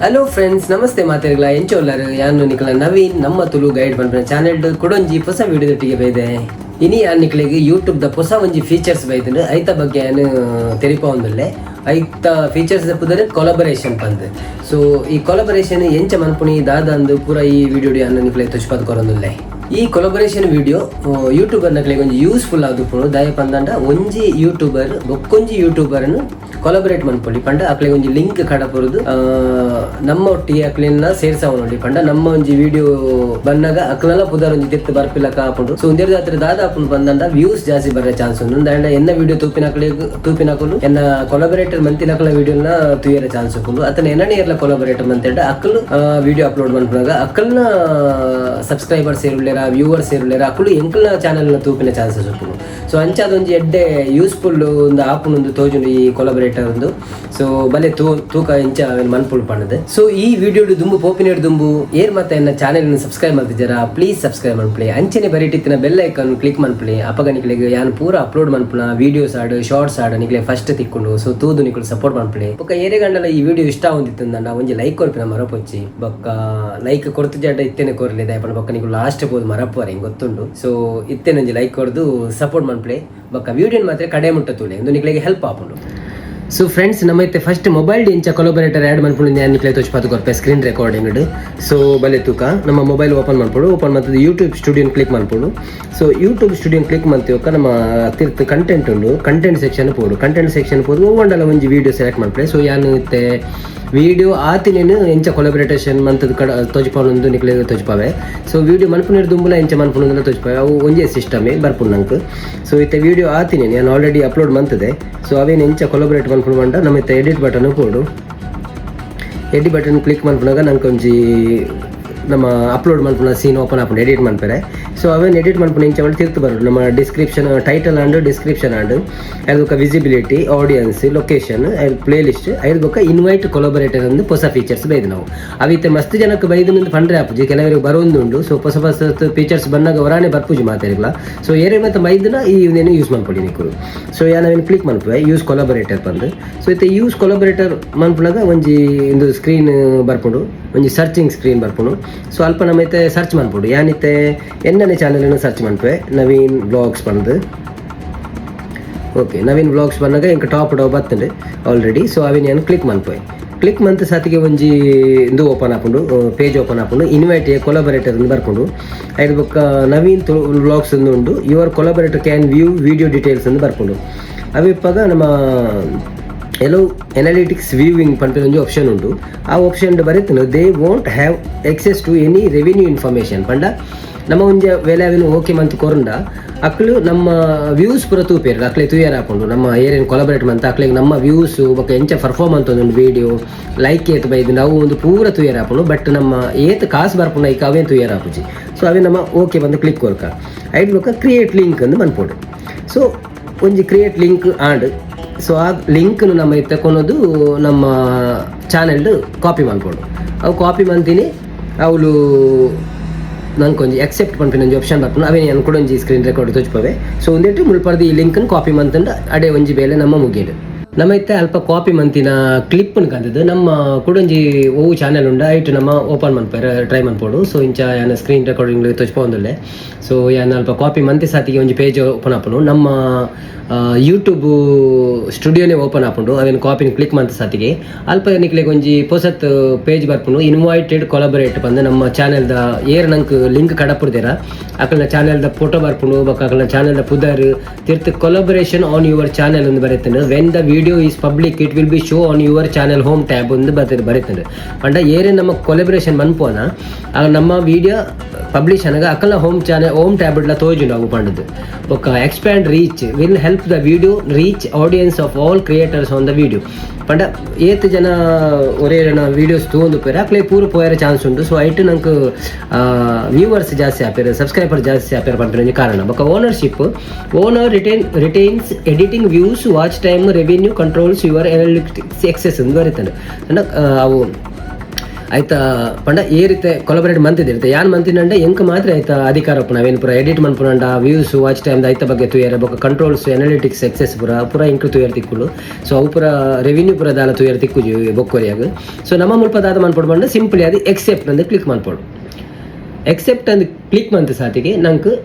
Hello friends, ನಮಸ್ತೆ ಮಾತಾಡಲ ಎಂಚೋಲ್ಲರು ಯಾನು ನಿಕಲ ನವೀನ್ ನಮ್ಮ ತುಳು ಗೈಡ್ ಪನ್ಪನ ಚಾನೆಲ್ ಕೊಡೊಂಜಿ ಹೊಸ ವಿಡಿಯೋದೊಟ್ಟಿಗೆ ಬೈದೆ. ಇನಿ ಆ ನಿಕ್ಲೆಗೆ ಯೂಟ್ಯೂಬ್ ದ ಹೊಸ ಒಂಜಿ ಫೀಚರ್ಸ್ ಬೈತಂಡು ಐತ ಬಗ್ಗೆ ಏನು ತೆರಿಪೊಂದುಲ್ಲೆ. ಐತ ಫೀಚರ್ಸ್ ಪುದರ್ ಕೊಲಾಬರೇಷನ್ ಪಂದ್. ಸೊ ಈ ಕೊಲಾಬರೇಷನ್ ಎಂಚ ಮನ್ಪುನಿ ದಾದಂದು ಪೂರ ಈ ವಿಡಿಯೋ ಅನ್ನ ನಿಕ್ಲೆ ತುಷ್ಪದ್ ಕೊರೊಂದುಲ್ಲೆ. ಈ ಕೊಲಾಬರೇಷನ್ ವಿಡಿಯೋ ಯೂಟ್ಯೂಬರ್ ನಕ್ಲೆಗೆ ಒಂಜಿ ಯೂಸ್ಫುಲ್ ಆದುಪ್ಪುಂಡು. ದಾಯ ಪಂದಂಡ ಒಂಜಿ ಯೂಟ್ಯೂಬರ್ ಬೊಕ್ಕೊಂಜಿ ಯೂಟ್ಯೂಬರ್ನು ಕೊಲಾಬರೇಟ್ ಮನ್ಪೊಲಿ ಪಂಡ ಅಕ್ಲೆಗೆ ಒಂಜಿ ಲಿಂಕ್ ಕಡಪುರುದು ನಮ್ಮ ಒಟ್ಟಿಗೆ ಅಕ್ಲೆನ ಸೇರ್ಸವನೊಡಿ ಪಂಡ ನಮ್ಮ ಒಂಜಿ ವಿಡಿಯೋ ಬನ್ನಾಗ ಅಕ್ಲೆಲ್ಲ ಪುದರ್ ಒಂಜಿ ತಿರ್ತು ಬರ್ಪಿಲ್ಲ ಕಾಪುಂಡು. ಸೊ ಒಂದೆರಡು ಜಾತ್ರೆ ದಾದಾಪುಂಡು ಬಂದಂಡ ವ್ಯೂಸ್ ಜಾಸ್ತಿ ಬರೋ ಚಾನ್ಸ್ ಉಂಡು. ದಾಂಡ ಎನ್ನ ವಿಡಿಯೋ ತೂಪಿನಕಲು ಎನ್ನ ಕೊಲಾಬರೇಟರ್ ಮಂತಿನಕಲ ವಿಡಿಯೋನ ತೂಯರ ಚಾನ್ಸ್ ಉಂಡು. ಅತನ ಎನ್ನನೇರ್ಲ ಕೊಲಾಬರೇಟರ್ ಮಂತೇಡ ಅಕ್ಕಲು ವಿಡಿಯೋ ಅಪ್ಲೋಡ್ ಮನ್ಪುನಾಗ ಅಕ್ಕಲ್ನ ಸಬ್ಸ್ಕ್ರೈಬರ್ಸ್ ಇರುಳ್ಳೇರ ವ್ಯೂವರ್ಸ್ ಇರುಳ್ಳೇರ ಅಕ್ಕಲು ಎಂಕಲ್ನ ಚಾನೆಲ್ನ ತೂಪಿನ ಚಾನ್ಸಸ್ ಉಂಟು. ಸೊ ಅಂಚಾದೊಂಜಿ ಎಡ್ಡೆ ಯೂಸ್ಫುಲ್ ಒಂದು ಆಪುನೊಂದು ತೋಜುಂಡು ಈ ಕೊಲಾಬರೇಟರ್ ಒಂದು. ಸೊ ಬಲೆ ತೂಕ ಇಂಚ ಮನ್ಪುಲ್ ಪಣ್ಣದು. ಸೊ ಈ ವಿಡಿಯೋ ದುಂಬು ಪೋಪಿನೇಡು ದುಂಬು ಏರ್ ಮತ್ತೆ ಎನ್ನ ಚಾನೆಲ್ ಸಬ್ಸ್ಕ್ರೈಬ್ ಮಾಡ್ತಿದ್ದಾರ ಪ್ಲೀಸ್ ಸಬ್ಸ್ಕ್ರೈಬ್ ಮನ್ಪುಳಿ. ಅಂಚನೆ ಬರೀಟಿತ್ತಿನ ಬೆಲ್ ಐಕಾನ್ ಕ್ಲಿಕ್ ಮನ್ಪುಳಿ. ಅಪಗ ನಿಕ್ಲೆಗೆ ಯಾನ್ ಪೂರ ಅಪ್ಲೋಡ್ ಮನ್ಪುನ ವಿಡಿಯೋಸ್ ಆಡು ಶಾರ್ಟ್ಸ್ ಆಡು ನಿಕ್ಲೆ ಫಸ್ಟ್ ತಿಕ್ಕೊಂಡು ಸೊ ತೂದು ನಿಕ್ಲು ಸಪೋರ್ಟ್ ಮನ್ಪುಳಿ. ಬೊಕ್ಕ ಏರೆ ಗಂಡಲ ಈ ವಿಡಿಯೋ ಇಷ್ಟ ಹೊಂದಿತ್ತು ನಾ ಒಂಜಿ ಲೈಕ್ ಕೊರ್ಪಿನ ಮರಪೊಚ್ಚಿ ಬೊಕ್ಕ ಲೈಕ್ ಕೊರ್ತು ಜಾಡ ಇತ್ತೇನೆ ಕೊರ್ಲಿದೆ ಅಪ್ಪನ ಬೊಕ್ಕ ನಿಕ್ಲು ಲಾಸ್ಟ್ ಬೋದು ಮರಪ್ಪುವರೆ ಹಿಂಗೆ ಗೊತ್ತುಂಡು. ಸೊ ಇತ್ತೇನೆ ಒಂಜಿ ಲೈಕ್ ಕೊರ್ದು ಸಪೋರ್ಟ್ ಮನ್ಪುಳಿ. ಬೊಕ್ಕ ವಿಡಿಯೋನ್ ಮಾತ್ರ ಕಡೆ ಮುಟ್ಟ ತೂಲೆ ಒಂದು ನಿಕ್ಲೆಗೆ ಹೆಲ್ಪ್ ಆಪುಂಡು. ಸೊ ಫ್ರೆಂಡ್ಸ್, ನಮ್ಮೈತೆ ಫಸ್ಟ್ ಮೊಬೈಲ್ ಇಂಚ ಕೊಲಾಬರೇಟರ್ ಆ್ಯಡ್ ಮಾಡ್ಕೊಂಡು ನಿಕ್ಲೆ ತೋಚ್ಪಾತು ಕೊರ್ಪೆ ಸ್ಕ್ರೀನ್ ರೆಕಾರ್ಡಿಂಗ್. ಸೊ ಬಲೆ ತೂಕ ನಮ್ಮ ಮೊಬೈಲ್ ಓಪನ್ ಮಾಡ್ಬೋದು. ಓಪನ್ ಮಾಡ್ತದೆ ಯೂಟ್ಯೂಬ್ ಸ್ಟುಡಿಯೋನ್ ಕ್ಲಿಕ್ ಮಾಡ್ಬೋದು. ಸೊ ಯೂಟ್ಯೂಬ್ ಸ್ಟುಡಿಯೋನ್ ಕ್ಲಿಕ್ ಮಾಡ್ತೀವಕ್ಕ ನಮ್ಮ ತಿರ್ತು ಕಂಟೆಂಟ್ ಉಂಡು. ಕಂಟೆಂಟ್ ಸೆಕ್ಷನ್ ಪೋಡು. ಕಂಟೆಂಟ್ ಸೆಕ್ಷನ್ ಪೋದು ಒಂಡಲ್ಲ ಒಂಜಿ ವಿಡಿಯೋ ಸೆಲೆಕ್ಟ್ ಮಾಡ್ಕೊಳ್ಳಿ. ಸೊ ಯಾನು ಇತ್ತೆ ವಿಡಿಯೋ ಆತಿನೇನು ಎಂಚ ಕೊಲಾಬರೇಟೇಷನ್ ಮಂತದ ಕಡ ತೋಜ್ಪಾವೊಂದು ನಿಕ್ಲೆ ತೋಜ್ಪಾವೆ. ಸೊ ವಿಡಿಯೋ ಮನ್ಪುನಿರ್ ದುಂಬುಲ ಎಂಚ ಮನ್ಪುನೊಂದುಲ ತೋಜ್ಪಾವೆ. ಅವು ಒಂಜೇ ಸಿಸ್ಟಮೇ ಬರ್ಪುಂಡು ನಂಗೆ. ಸೊ ಇತ್ತೆ ವಿಡಿಯೋ ಆತಿನೇನು ನಾನು ಆಲ್ರೆಡಿ ಅಪ್ಲೋಡ್ ಮಂತದೆ. ಸೊ ಅವೇನು ಎಂಚ ಕೊಲಾಬರೇಟ್ ಮನ್ಪುಡು ಮಂಡ ನಮ್ಮ ಇತ್ತೆ ಎಡಿಟ್ ಬಟನ್ ಕೊಡು. ಎಡಿಟ್ ಬಟನ್ ಕ್ಲಿಕ್ ಮನ್ಪುನಾಗ ನಂಗೆ ಒಂಜಿ ನಮ್ಮ ಅಪ್ಲೋಡ್ ಮನ್ಪುನ ಸೀನ್ ಓಪನ್ ಆಪುಂಡು ಎಡಿಟ್ ಮನ್ಪೆರೆ. ಸೊ ಅವೇನು ಎಡಿಟ್ ಮನ್ಪುನ ಇಂಚ ಮಾಡಿ ತಿರ್ತು ಬರೋದು ನಮ್ಮ description title and description and ಅದಕ್ಕೆ visibility audience location playlist ಅದಕ್ಕೆ ಇನ್ವೈಟ್ ಕೊಲಾಬರೇಟರ್ ಅಂದು ಹೊಸ ಫೀಚರ್ಸ್ ಬೈದು ನಾವು ಅವಿತ್ತೆ ಮಸ್ತ್ ಜನಕ್ಕೆ ಬೈದು ನಿಂದು ಪಂಡ್ರೆ ಆಪುಜಿ ಕೆಲವರಿಗೆ ಬರೋಂದುಂಡು. ಸೊ ಹೊಸ ಹೊಸ ಫೀಚರ್ಸ್ ಬಂದಾಗ ಹೊರಾಣೆ ಬರ್ಪುಜಿ ಮಾತಾಡಿಲ್ಲ. ಸೊ ಏರೇ ಮತ್ತು ಮೈದನ ಈ ಇವೇನು ಯೂಸ್ ಮಾಡ್ಕೊಳ್ಳಿ ನಿಕ್ಕರು. ಸೊ ನಾವೇನು ಕ್ಲಿಕ್ ಮಾಡ್ಪುವೆ ಯೂಸ್ ಕೊಲಾಬರೇಟರ್ ಬಂದು. ಸೊ ಇತ್ತೆ ಯೂಸ್ ಕೊಲಾಬರೇಟರ್ ಮನ್ಪುನಾಗ ಒಂಜಿ ಒಂದು ಸ್ಕ್ರೀನ್ ಬರ್ಪುಂಡು. ಒಂಜಿ ಸರ್ಚಿಂಗ್ ಸ್ಕ್ರೀನ್ ಬರ್ಪುಂಡು. ಸೊ ಅಲ್ಪ ನಮ್ಮೈತೆ ಸರ್ಚ್ ಮಾಡ್ಬೋದು. ಯಾನಿತ್ತೆ ಎನ್ನನೇ ಚಾನಲನ್ನು ಸರ್ಚ್ ಮಾಡ್ಪೆ ನವೀನ್ ಬ್ಲಾಗ್ಸ್ ಬಂದು. ಓಕೆ, ನವೀನ್ ಬ್ಲಾಗ್ಸ್ ಬಂದಾಗ ಇಂಕ ಟಾಪ್ ಡೌ ಬರ್ತದೆ ಆಲ್ರೆಡಿ. ಸೊ ಅವೇನು ಏನು ಕ್ಲಿಕ್ ಮಾಡ್ಪೆ. ಕ್ಲಿಕ್ ಮಂತ್ ಸಾತಿಗೆ ಒಂಜಿ ಇದು ಓಪನ್ ಆಪುಂಡು, ಪೇಜ್ ಓಪನ್ ಆಪುಂಡು. ಇನ್ವೈಟ್ ಕೊಲಾಬರೇಟರ್ ಬರ್ಕೊಂಡು ಐದು ಬೊಕ್ಕ ನವೀನ್ ಬ್ಲಾಗ್ಸ್ ಒಂದು ಉಂಡು. Your collaborator can view video details ಅಂದು ಬರ್ಕೊಂಡು ಅವಿಪ್ಪಾಗ ನಮ್ಮ ಎಲ್ಲೋ ಅನಾಲಿಟಿಕ್ಸ್ ವ್ಯೂವಿಂಗ್ ಪಂಪಿನ ಒಂಜಿ ಆಪ್ಷನ್ ಉಂಟು. ಆ ಆಪ್ಷನ್ ಬರೀತಾನೆ they won't have access to any revenue information ಪಂಡ ನಮ್ಮ ಒಂಜಿ ವೇಳೆ ಅವೇನು ಓಕೆ ಮಂತ್ ಕೊರಂಡ ಅಕ್ಲು ನಮ್ಮ ವ್ಯೂಸ್ ಪೂರ ತೂಪೇರು ಅಕ್ಲೆ ತೂಯರ್ ಹಾಕೊಂಡು ನಮ್ಮ ಏರೇನು ಕೊಲಾಬರೇಟ್ ಮಂತ್ ಅಕ್ಲೆಗೆ ನಮ್ಮ ವ್ಯೂಸು ಬೊಕ್ಕ ಎಂಚ ಪರ್ಫಾರ್ಮೆನ್ಸ್ ಒಂದು ವಿಡಿಯೋ ಲೈಕ್ ಏತ್ ಬೈದು ನಾವು ಒಂದು ಪೂರ ತೂಯರ್ ಹಾಕೊಂಡು ಬಟ್ ನಮ್ಮ ಏತ್ ಕಾಸು ಬರ್ಪುಂಡು ಐಕ ಅವೇನು ತೂಯರ್ ಹಾಪುಜಿ. ಸೊ ಅವೇ ನಮ್ಮ ಓಕೆ ಬಂದು ಕ್ಲಿಕ್ ಕೊರ್ಕ ಐದು ಬೊಕ್ಕ ಕ್ರಿಯೇಟ್ ಲಿಂಕ್ ಅಂದು ಮನ್ಪೋಡು. ಸೊ ಒಂಜಿ ಕ್ರಿಯೇಟ್ ಲಿಂಕ್ ಆಂಡ್ ಸೊ ಆ ಲಿಂಕ್ನು ನಮ್ಮ ತಗೊಳೋದು ನಮ್ಮ ಚಾನೆಲ್ಡು ಕಾಪಿ ಮಾಡ್ಬೋದು. ಅವು ಕಾಪಿ ಮಾಡ್ತೀನಿ ಅವಳು ನಂಗೆ ಒಂಜಿ ಎಕ್ಸೆಪ್ಟ್ ಪಂಪಿನ ಒಂಜಿ ಆಪ್ಷನ್ ಬರ್ಪುಂಡು. ಅವೇನು ನಾನು ಕೂಡ ಒಂಜಿ ಸ್ಕ್ರೀನ್ ರೆಕಾರ್ಡ್ ತೋಚ್ಪವೆ. ಸೊ ಒಂದೇಟು ಮುಳ್ಪರ್ದು ಈ ಲಿಂಕನ್ನು ಕಾಪಿ ಮಂತಂಡು ಅಡೆ ಒಂಜಿ ಬೇಲೆ ನಮ್ಮ ಮುಗಿಯಡು ನಮ್ಮ ಇತ್ತೆ ಅಲ್ಪ ಕಾಪಿ ಮಂತಿನ ಕ್ಲಿಪ್ಪನ್ನು ಕಂದದ್ದು ನಮ್ಮ ಕೂಡೊಂಜಿ ಓವು ಚಾನೆಲ್ ಉಂಡ ಐಟು ನಮ್ಮ ಓಪನ್ ಮನ್ಪೇರೆ ಟ್ರೈ ಮನ್ಪೋಡು. ಸೊ ಇಂಚ ಯಾನ ಸ್ಕ್ರೀನ್ ರೆಕಾರ್ಡಿಂಗ್ ತೋಚ್ಪೊಂದುಲ್ಲೆ. ಸೊ ಯಾನ ಅಲ್ಪ ಕಾಪಿ ಮಂತಿ ಸಾತಿಗೆ ಒಂಜಿ ಪೇಜ್ ಓಪನ್ ಆಪುಂಡು. ನಮ್ಮ ಯೂಟ್ಯೂಬ್ ಸ್ಟುಡಿಯೋನೇ ಓಪನ್ ಆಪುಂಡು. ಅವೇನು ಕಾಪಿನ ಕ್ಲಿಕ್ ಮಂತ ಸಾತಿಗೆ ಅಲ್ಪ ನಿಕ್ಲೆಗೆ ಒಂಜಿ ಹೊಸತ್ ಪೇಜ್ ಬರ್ಪುಂಡು. ಇನ್ವೈಟೆಡ್ ಕೊಲಾಬರೇಟ್ ಬಂದು ನಮ್ಮ ಚಾನೆಲ್ದ ಏರ್ ನಂಗೆ ಲಿಂಕ್ ಕಡಪುರ್ದೇರ ಅಕ್ಕಲ್ನ ಚಾನೆಲ್ದ ಫೋಟೋ ಬರ್ಪುಂಡು. ಬೊಕ್ಕ ಅಕ್ಕಲ್ನ ಚಾನೆಲ್ದ ಪುದರ್ ತಿರ್ತು ಕೊಲಾಬರೇಷನ್ ಆನ್ ಯುವರ್ ಚಾನೆಲ್ ಒಂದು ಬರೀತಾನೆ. When the video is public it will be show on your channel home tab ಒಂದು ಬರೀತಾನೆ ಪಂಡ ಏರೇ ನಮ್ಮ ಕೊಲಾಬರೇಷನ್ ಮನ್ಪೋನ ಆಗ ನಮ್ಮ ವಿಡಿಯೋ ಪಬ್ಲಿಷ್ ಅನ್ನಾಗ ಅಕ್ಕಲ್ನ ಹೋಮ್ ಟ್ಯಾಬ್ ಇಡ್ಲ ತೋಜು ನಾವು ಪಂಡದು. ಬೊಕ್ಕ expand reach will help the video reach audience of all creators on the video ಪಂಡ ಏತ್ ಜನ ಒರೇ ಜನ ವೀಡಿಯೋಸ್ ತೊಗೊಂಡು ಪೇರೆ ಅಕ್ಲೆ ಪೂರ ಪೋಯರ ಚಾನ್ಸ್ ಉಂಟು. ಸೊ ಐಟು ನಂಗೆ ವ್ಯೂವರ್ಸ್ ಜಾಸ್ತಿ ಆಪೇರು ಸಬ್ಸ್ಕ್ರೈಬರ್ ಜಾಸ್ತಿ ಆಪೇರು ಪಂಪಿನ ಕಾರಣ. ಬೊಕ್ಕ ownership owner retains editing views watch time revenue controls your analytics access ಅಂತ ಬರೀತಾನೆ. ಅವು ಆಯ್ತಾ ಪಂಡ ಏ ರೀತಿ ಕೊಲಬರೇಟ್ ಮಂತಿದಿರುತ್ತೆ ಯಾನ್ ಮಂತಿನಂಡ ಎಂಕ್ ಮಾತ್ರ ಆಯ್ತಾ ಅಧಿಕಾರ ಪುನ ಅವೇನು ಪೂರ ಎಡಿಟ್ ಮನ್ಪುನಂಡ ವ್ಯೂಸ್ ವಾಚ್ ಟೈಮ್ ಐತ ಬಗ್ಗೆ ತುಯರ ಬೊಕ ಕಂಟ್ರೋಲ್ಸ್ ಅನಾಲಿಟಿಕ್ಸ್ ಎಕ್ಸೆಸ್ ಪೂರ ಇಂಕ್ ತುಯರ್ ತಿಕ್ಕುಲು ಸೊ ಅವು ಪೂರ ರೆವಿನ್ಯೂ ಪೂರ ದಾಲ ತುಯರ್ ತಿಕ್ಕುಜಿ ಬೊಕ್ಕೊರಿಯಾಗ ಸೊ ನಮ್ಮ ಮುಲ್ಪ ದಾದ ಮನ್ಪೊಡು ಬಂದು ಸಿಂಪಲಿ ಅದು ಎಕ್ಸೆಪ್ಟ್ ಅಂದು ಕ್ಲಿಕ್ ಮನ್ಪೊಡು ಎಕ್ಸೆಪ್ಟ್ ಅಂದು ಕ್ಲಿಕ್ ಮಂತ್ ಸಾತಿಗೆ ನಂಗೆ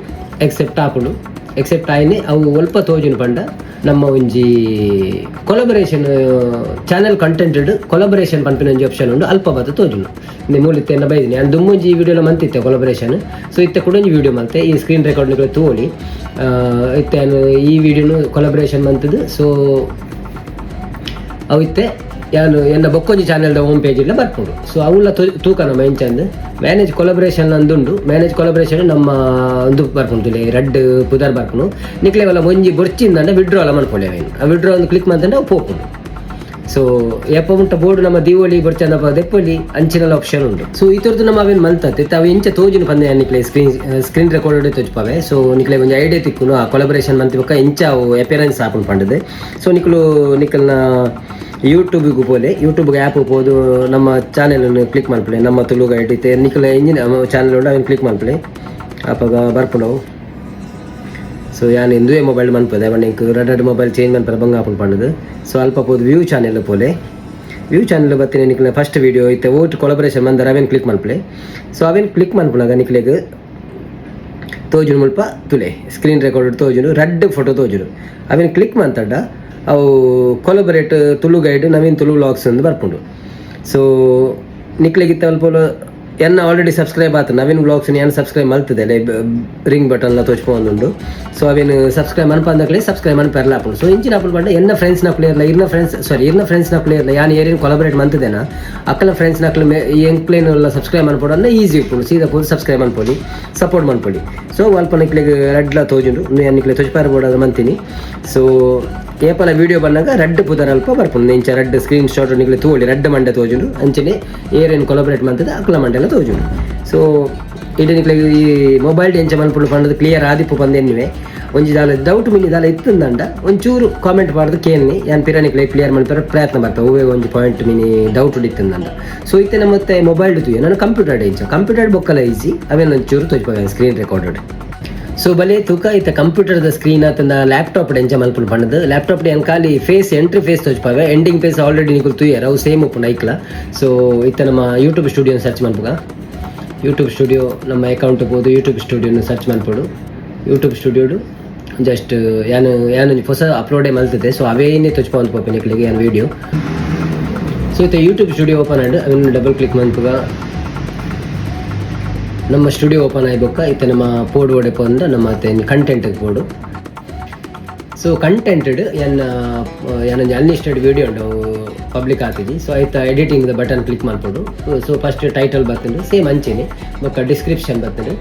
ಎಕ್ಸೆಪ್ಟ್ ಆಪುಂಡು ಎಕ್ಸೆಪ್ಟ್ ಆಯ್ನೆ ಅವು ಒಲ್ಪ ತೋಜುನು ಪಂಡ ನಮ್ಮ ಒಂಜಿ ಕೊಲಬರೇಷನ್ ಚಾನಲ್ ಕಂಟೆಂಟೆಡ್ ಕೊಲಬರೇಷನ್ ಪನ್ಪಿನ ಒಂಜಿ ಆಪ್ಷನ್ ಉಂಡು ಅಲ್ಪ ಬತ್ತ ತೋಜುನು ಮೂಲಿತ್ತೆ ಎನ್ನ ಬೈದಿನಿ ನಾನು ದುಮ್ಮೊಂಜಿ ಈ ವಿಡಿಯೋಲ ಮಂತಿತ್ತೆ ಕೊಲಬರೇಷನ್ ಸೊ ಇತ್ತೆ ಕುಡೊಂಜಿ ವಿಡಿಯೋ ಮಲ್ತೆ ಈ ಸ್ಕ್ರೀನ್ ರೆಕಾರ್ಡ್ಗಳು ತೋಳಿ ಇತ್ತೆ ಈ ವಿಡಿಯೋನು ಕೊಲಬರೇಷನ್ ಮಂತದ್ದು ಸೊ ಅವು ಇತ್ತೆ ಯಾನು ಎನ್ನ ಬೊಕ್ಕೊಂಜಿ ಚಾನಲ್ದ ಹೋಮ್ ಪೇಜ್ ಇಲ್ಲ ಬರ್ಕೊಂಡು ಸೊ ಅವುಲ್ಲ ತೂಕ ನಮ್ಮ ಎಂಚಂದು ಮ್ಯಾನೇಜ್ ಕೊಲಬರೇಷನ್ ಅಂದುಂಡು ಮ್ಯಾನೇಜ್ ಕೊಲಬರೇಷನ್ ನಮ್ಮ ಒಂದು ಬರ್ಕೊಂತಿಲ್ಲ ರೆಡ್ ಪುದರ್ ಬರ್ಕೊಂಡು ನಿಕ್ಲೆವೆಲ್ಲ ಒಂಜಿ ಬೊರ್ಚಿಂದ ವಿಡ್ರಾ ಎಲ್ಲ ಮಾಡ್ಕೊಳ್ಳಿ ಅವೇನು ಆ ವಿಡ್ರಾ ಒಂದು ಕ್ಲಿಕ್ ಮಾಡ್ತಂಡೆ ಅವು ಪೋಪುಂಡು ಸೊ ಎಪ್ಪ ಉಂಟ ಬೋರ್ಡ್ ನಮ್ಮ ದೀವಳಿ ಬೊರ್ಚಂದಪ್ಪ ದೆಪ್ಪಲಿ ಅಂಚಿನಲ್ಲ ಆಪ್ಷನ್ ಉಂಟು ಸೊ ಈ ಥರದ್ದು ನಮ್ಮ ಅವೇನು ಮಲ್ತತ್ತೆ ಅವು ಇಂಚ ತೋಜಿನ ಪಂದೆ ನಿಕ್ಲೆ ಸ್ಕ್ರೀನ್ ರೆಕಾರ್ಡ್ ತೋಜ್ಪಾವೆ ಸೊ ನಿಕ್ಲೆ ಒಂದು ಐಡಿಯಾ ತಿಕ್ಕುನು ಆ ಕೊಲಬರೇಷನ್ ಮಂತಿಬೇಕ ಇಂಚ ಅವು ಅಪಿಯರೆನ್ಸ್ ಹಾಕೊಂಡು ಪಂಡದೆ ಸೊ ನಿಕ್ಲೆನ ಯೂಟ್ಯೂಬಿಗೂ ಪೋಲೆ ಯೂಟ್ಯೂಬ್ಗೆ ಆ್ಯಪ್ ಹೋದು ನಮ್ಮ ಚಾನೆಲನ್ನು ಕ್ಲಿಕ್ ಮಾಡ್ಕೊಳ್ಳಿ ನಮ್ಮ ತುಳು ಗೈಡ್ ಇತ್ತೆ ನಿಖಲ ಇಂಜಿನ್ ಚಾನಲ್ ಉಂಡು ಅವನು ಕ್ಲಿಕ್ ಮಾಡ್ಕೊಳ್ಳಿ ಅಪ್ಪಾಗ ಬರ್ಪುಂಡವು ಸೊ ಯಾನು ಇಂದುವೆ ಮೊಬೈಲ್ ಮನ್ಪದೆ ಅವನು ರೆಡ್ ಮೊಬೈಲ್ ಚೇಂಜ್ ಮನ್ಪರೆ ಬಂಗ ಹಾಕೊಂಡು ಪಂಡದು ಸೊ ಅಲ್ಪ ಹೋದು ವ್ಯೂ ಚಾನೆಲ್ ಪೋಲೆ ವ್ಯೂ ಚಾನೆಲ್ ಬರ್ತೀನಿ ನಿಖಲ ಫಸ್ಟ್ ವೀಡಿಯೋ ಇತ್ತೆ ಓಟ್ ಕೊಲಬರೇಷನ್ ಬಂದರೆ ಅವೇನು ಕ್ಲಿಕ್ ಮಾಡ್ಕೊಳ್ಳಿ ಸೊ ಅವೇನು ಕ್ಲಿಕ್ ಮಾಡ್ಕೊಂಡಾಗ ನಿಖಲೆಗೆ ತೋಜುನು ಮುಲ್ಪ ತುಲೆ ಸ್ಕ್ರೀನ್ ರೆಕಾರ್ಡ್ ತೋಜುನು ರೆಡ್ ಫೋಟೋ ತೋಜುನು ಅವೇನು ಕ್ಲಿಕ್ ಮಾಡ್ತಡ್ಡ ಅವು ಕೊಲಬರೇಟ್ ತುಳು ಗೈಡ್ ನವೀನ್ ತುಳು ವ್ಲಾಗ್ಸ್ ಅಂದು ಬರ್ಪುಂಡು ಸೊ ನಿಕ್ಲೆಗಿತ್ತ ಅಲ್ಪ ಎನ್ನ ಆಲ್ರೆಡಿ ಸಬ್ಸ್ಕ್ರೈಬ್ ಆತು ನವೀನ್ ವ್ಲಾಗ್ಸ್ ಏನು ಸಬ್ಸ್ಕ್ರೈಬ್ ಮಲ್ತದೆ ರಿಂಗ್ ಬಟನ್ಲ ತೋಚ್ಕೊಂಡುಂಡು ಸೊ ಅವೇನು ಸಬ್ಸ್ಕ್ರೈಬ್ ಮನ್ಪಂದಕ್ಲೆ ಸಬ್ಸ್ಕ್ರೈಬ್ ಮನ್ಪೆರ್ಲ ಆಪುಂಡು ಸೊ ಇಂಚಿನ ಆಪುಲ್ ಬಂಡ ಎನ್ನ ಫ್ರೆಂಡ್ಸ್ನ ಪ್ಲೇಯರ್ಲ ಇರ್ನ ಫ್ರೆಂಡ್ಸ್ನ ಪ್ಲೇಯರ್ಲ ಯಾನು ಏನೇನು ಕೊಲಬರೇಟ್ ಮಂತದೇನ ಅಕ್ಕಲ ಫ್ರೆಂಡ್ಸ್ ನಕ್ಲು ಎಂಕ್ಲೇನೆಲ್ಲ ಸಬ್ಸ್ಕ್ರೈಬ್ ಮನ್ಪೊಡು ಅನ್ನ ಈಸಿ ಇಪ್ಪುಂಡು ಸೀದಾ ಪೋದು ಸಬ್ಸ್ಕ್ರೈಬ್ ಮನ್ಪೊಡಿ ಸಪೋರ್ಟ್ ಮನ್ಪೊಡಿ ಸೊ ಅಲ್ಪ ನಿಕ್ಲೆಗೆ ರೆಡ್ಲ ತೋಜುಂಡು ನಿಕ್ಲೆ ತೋಚ್ಪಾರ್ಬೋಡು ಅದು ಮಂತೀನಿ ಸೊ ಏಪಲ ವೀಡಿಯೋ ಬಂದಾಗ ರೆಡ್ ಪುದರ್ ಅಲ್ಪ ಬರ್ಪುಂಡು ಇಂಚ ರೆಡ್ ಸ್ಕ್ರೀನ್ ಶಾಟ್ ನಿಕ್ಲೆ ತೋಳಿ ರೆಡ್ ಮಂಡೆ ತೋಜುಂಡು ಅಂಚನೆ ಏರೇನು ಕೊಲಬರೇಟ್ ಮಂತದೆ ಅಕ್ಲ ಮಂಡೆಲ್ಲ ತೋಜುಂಡು ಸೊ ಇಡೀ ನಿಕ್ಲೆ ಈ ಮೊಬೈಲ್ ಎಂಚ ಮನ್ಪುಂಡು ಪಂಡದು ಕ್ಲಿಯರ್ ಆದಿಪ್ಪು ಬಂದೆನ್ನಿವೆ ಒಂಜಿ ದಾಲ ಡೌಟ್ ಮಿನಿ ದಾಲ ಇತ್ತಂದಂಡ ಒಂಚೂರು ಕಾಮೆಂಟ್ ಮಾಡ್ದು ಕೇಳಿ ಯಾನ್ ಪಿರ ನಿಕ್ಲೆ ಕ್ಲಿಯರ್ ಮನ್ಪರ ಪ್ರಯತ್ನ ಬರ್ತವೆ ಹೂವೇ ಒಂಜಿ ಪಾಯಿಂಟ್ ಮಿನಿ ಡೌಟ್ ಇತ್ತಂದಂಡ ಸೊ ಇತ್ತೆ ಮತ್ತೆ ಮೊಬೈಲ್ ತುಯ್ಯ ನಾನು ಕಂಪ್ಯೂಟರ್ ಇಂಚ ಕಂಪ್ಯೂಟರ್ ಬೊಕ್ಕಲ್ಲ ಈಸಿ ಅವೇನು ಒಂಚೂರು ತೋಜ್ಪಾವೆ ಸ್ಕ್ರೀನ್ ರೆಕಾರ್ಡೆಡ್ ಸೊ ಬಲೆ ತೂಕ ಇತ್ತ ಕಂಪ್ಯೂಟರ್ದ ಸ್ಕ್ರೀನ್ ಆತನ ಲ್ಯಾಪ್ಟಾಪ್ ಎಂಚ ಮಲ್ಪುಂಡು ಪಂಡದು ಲ್ಯಾಪ್ಟಾಪ್ ಏನು ಖಾಲಿ ಫೇಸ್ ಎಂಟ್ರಿ ಫೇಸ್ ತೋಜ್ಪಾವೆ ಎಂಡಿಂಗ್ ಫೇಸ್ ಆಲ್ರೆಡಿ ನಿಕುಲು ತುಯ್ಯಾರ ಅವು ಸೇಮ್ ಉಪ್ಪುಂಡು ಐಕ್ಲ ಸೊ ಇತ್ತ ನಮ್ಮ ಯೂಟ್ಯೂಬ್ ಸ್ಟುಡಿಯೋನ ಸರ್ಚ್ ಮನ್ಪುಗ ಯೂಟ್ಯೂಬ್ ಸ್ಟುಡಿಯೋ ನಮ್ಮ ಅಕೌಂಟ್ ಹೋದು ಯೂಟ್ಯೂಬ್ ಸ್ಟುಡಿಯೋನ ಸರ್ಚ್ ಮನ್ಪುಡು ಯೂಟ್ಯೂಬ್ ಸ್ಟುಡಿಯೋಡು ಜಸ್ಟ್ ಯಾನು ಹೊಸ ಅಪ್ಲೋಡೇ ಮಲ್ತದೆ ಸೊ ಅವೇನೇ ತೋಚ್ಕೊಂಡು ಪೋಪೆ ನಿಕ್ಲಿಗೆ ಏನು ವೀಡಿಯೋ ಸೊ ಇತ್ತ ಯೂಟ್ಯೂಬ್ ಸ್ಟುಡಿಯೋ ಓಪನ್ ಆಡು ಅವನು ಡಬಲ್ ಕ್ಲಿಕ್ ಮನ್ಪುಗ ನಮ್ಮ ಸ್ಟುಡಿಯೋ ಓಪನ್ ಆಯ್ಬೊಕ್ಕ ಇತ್ತೆ ನಮ್ಮ ಪೋಡ್ ಓಡೆಪ ಅಂದ್ರೆ ನಮ್ಮ ಕಂಟೆಂಟ್ ಪೋಡು ಸೊ ಕಂಟೆಂಟೆಡ್ ಏನೊಂದು ಅನ್ಲಿಸ್ಟೆಡ್ ವೀಡಿಯೋ ಉಂಡು ಪಬ್ಲಿಕ್ ಆಗ್ತಿದ್ದಿ ಸೊ ಆಯ್ತಾ ಎಡಿಟಿಂಗ್ ಬಟನ್ ಕ್ಲಿಕ್ ಮಾಡ್ಬೋದು ಸೊ ಫಸ್ಟ್ ಟೈಟಲ್ ಬರ್ತದೆ ಸೇಮ್ ಅಂಚೆನೆ ಬೊಕ್ಕ ಡಿಸ್ಕ್ರಿಪ್ಷನ್ ಬರ್ತದೆ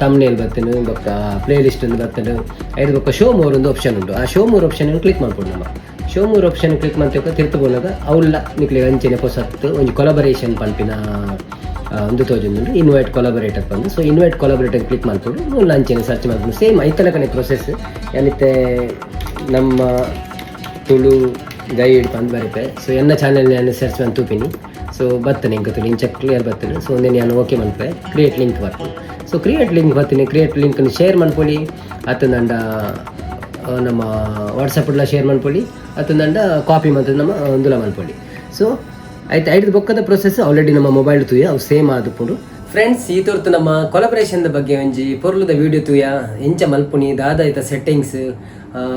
ತಮ್ನೇಲ್ ಬರ್ತದೆ ಬೊಕ್ಕ ಪ್ಲೇ ಲಿಸ್ಟ್ ಬರ್ತದೆ ಐದು ಬೊಕ್ಕ ಶೋ ಮೋರ್ ಒಂದು ಆಪ್ಷನ್ ಉಂಟು ಆ ಶೋ ಮೋರ್ ಆಪ್ಷನ್ ಕ್ಲಿಕ್ ಮಾಡ್ಬೋದು ನಮ್ಮ ಶೋ ಮೋರ್ ಆಪ್ಷನ್ ಕ್ಲಿಕ್ ಮಾಡ್ತೇವೆ ತಿರ್ತು ಬಂದಾಗ ಅವಲ್ಲ ನಿಕ್ಲೆ ಅಂಚೆನೆ ಹೊಸತ್ತು ಒಂದು ಕೊಲಬರೇಷನ್ ಪಂಪಿನ ಒಂದು ತೋಜೊಂದು ಇನ್ವೈಟ್ ಕೊಲಾಬರೇಟರ್ ಬಂದು ಸೊ ಇನ್ವೈಟ್ ಕೊಲಾಬರೇಟರ್ ಕ್ಲಿಕ್ ಮಾಡ್ಕೊಂಡು ನೀವು ಲಂಚೇನೆ ಸರ್ಚ್ ಮಾಡ್ಕೊಂಡು ಸೇಮ್ ಐತಲ ಕಡೆ ಪ್ರೊಸೆಸ್ ಏನಿತ್ತೆ ನಮ್ಮ ತುಳು ಗೈಡ್ ಬಂದು ಬರುತ್ತೆ ಸೊ ಎನ್ನ ಚಾನಲ್ ನಾನು ಸರ್ಚ್ ಮಾಡಿ ತೂಪಿನಿ ಸೊ ಬರ್ತೇನೆ ಇಂಕ ತುಳು ಇಂಚ ಕ್ಲಿಯರ್ ಬರ್ತೇನೆ ಸೊ ಒಂದೇ ನಾನು ಓಕೆ ಮಾಡ್ಪೆ ಕ್ರಿಯೇಟ್ ಲಿಂಕ್ ಬರ್ತೀನಿ ಸೊ ಕ್ರಿಯೇಟ್ ಲಿಂಕ್ ಬರ್ತೀನಿ ಕ್ರಿಯೇಟ್ ಲಿಂಕನ್ನು ಶೇರ್ ಮಾಡ್ಕೊಳ್ಳಿ ಅತ್ತಂದಂಡ ನಮ್ಮ ವಾಟ್ಸಪ್ಲ ಶೇರ್ ಮಾಡ್ಕೊಳ್ಳಿ ಅತ್ತಂದಂಡ ಕಾಪಿ ಮತ್ತು ನಮ್ಮ ಒಂದುಲ ಮಾಡ್ಕೊಳ್ಳಿ ಸೊ ಆಯ್ತು ಐದು ಬೊಕ್ಕದ ಪ್ರೊಸೆಸ್ ಆಲ್ರೆಡಿ ನಮ್ಮ ಮೊಬೈಲ್ ತುಯ್ಯ ಅವು ಸೇಮ್ ಆದುಪುಂಡು ಫ್ರೆಂಡ್ಸ್ ಈ ತೋರ್ತು ನಮ್ಮ ಕೊಲಬರೇಷನ್ ಬಗ್ಗೆ ಒಂಜಿ ಪೊರ್ಲುದ ವೀಡಿಯೋ ತುಯ್ಯ ಎಂಚ ಮಲ್ಪುನಿ ದಾದ ಐತ ಸೆಟ್ಟಿಂಗ್ಸ್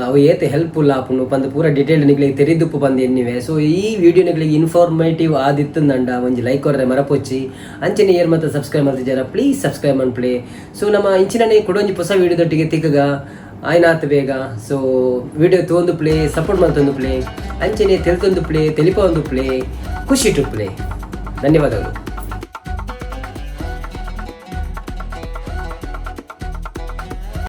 ಅವು ಏತೆ ಹೆಲ್ಪ್ಫುಲ್ ಆಪುಂಡು ಪಂದು ಪೂರ ಡಿಟೇಲ್ ನಿಗ್ಲಿಗೆ ತೆರಿದುಪ್ಪು ಬಂದು ಎನ್ನಿವೆ ಸೊ ಈ ವಿಡಿಯೋ ನಿಗ್ಲಿಗೆ ಇನ್ಫಾರ್ಮೇಟಿವ್ ಆದಿತ್ತಂದಂಡ ಒಂಜಿ ಲೈಕ್ ಹೊರರೆ ಮರಪೊಚ್ಚಿ ಅಂಚನೆ ಏರ್ ಮತ್ತು ಸಬ್ಸ್ಕ್ರೈಬ್ ಮಾಡ್ತಿದ್ದಾರ ಪ್ಲೀಸ್ ಸಬ್ಸ್ಕ್ರೈಬ್ ಮಾಡ್ಪ್ಲೇ ಸೊ ನಮ್ಮ ಇಂಚಿನೇ ಕೊಡೊಂಜಿ ಹೊಸ ವೀಡಿಯೋದೊಟ್ಟಿಗೆ ತಿಕ್ಕಗ ಆಯ್ನಾತ್ ಬೇಗ ಸೊ ವಿಡಿಯೋ ತೊಂದು ಪ್ಲೇ ಸಪೋರ್ಟ್ ಮಾಡ್ತೊಂದು ಪ್ಲೇ ಅಂಚನೆ ತೆಲ್ತೊಂದು ಪ್ಲೇ ತೆಲಿಪ ಒಂದು ಪ್ಲೇ ಖುಷಿ ಟು ಪ್ಲೇ ಧನ್ಯವಾದಗಳು.